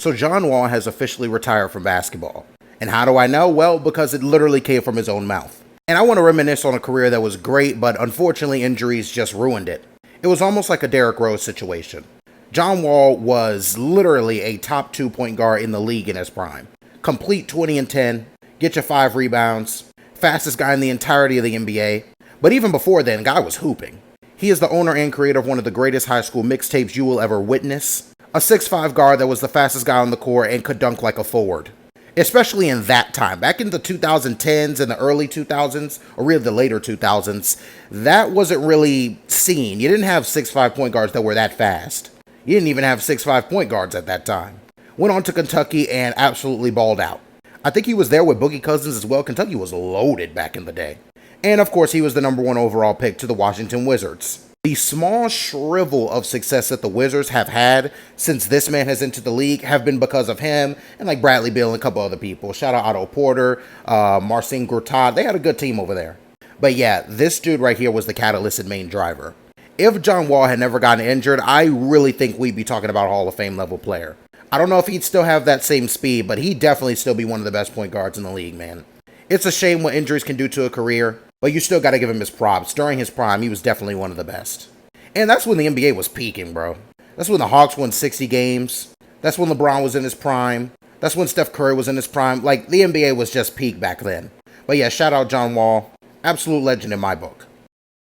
So John Wall has officially retired from basketball. And how do I know? Well, because it literally came from his own mouth. And I want to reminisce on a career that was great, but unfortunately injuries just ruined it. It was almost like a Derrick Rose situation. John Wall was literally a top 2 point guard in the league in his prime. Complete 20 and 10, get you 5 rebounds, fastest guy in the entirety of the NBA. But even before then, guy was hooping. He is the owner and creator of one of the greatest high school mixtapes you will ever witness. A 6'5 guard that was the fastest guy on the court and could dunk like a forward. Especially in that time, back in the 2010s and the early 2000s, or really the later 2000s, that wasn't really seen. You didn't have 6'5 point guards that were that fast. You didn't even have 6'5 point guards at that time. Went on to Kentucky and absolutely balled out. I think he was there with Boogie Cousins as well. Kentucky was loaded back in the day. And of course, he was the number 1 overall pick to the Washington Wizards. The small shrivel of success that the Wizards have had since this man has entered the league have been because of him and like Bradley Beal and a couple other people. Shout out Otto Porter, Marcin Gortat. They had a good team over there. But yeah, this dude right here was the catalyst and main driver. If John Wall had never gotten injured, I really think we'd be talking about a Hall of Fame level player. I don't know if he'd still have that same speed, but he'd definitely still be one of the best point guards in the league, man. It's a shame what injuries can do to a career, but you still got to give him his props. During his prime, he was definitely one of the best. And that's when the NBA was peaking, bro. That's when the Hawks won 60 games. That's when LeBron was in his prime. That's when Steph Curry was in his prime. Like, the NBA was just peak back then. But yeah, shout out John Wall. Absolute legend in my book.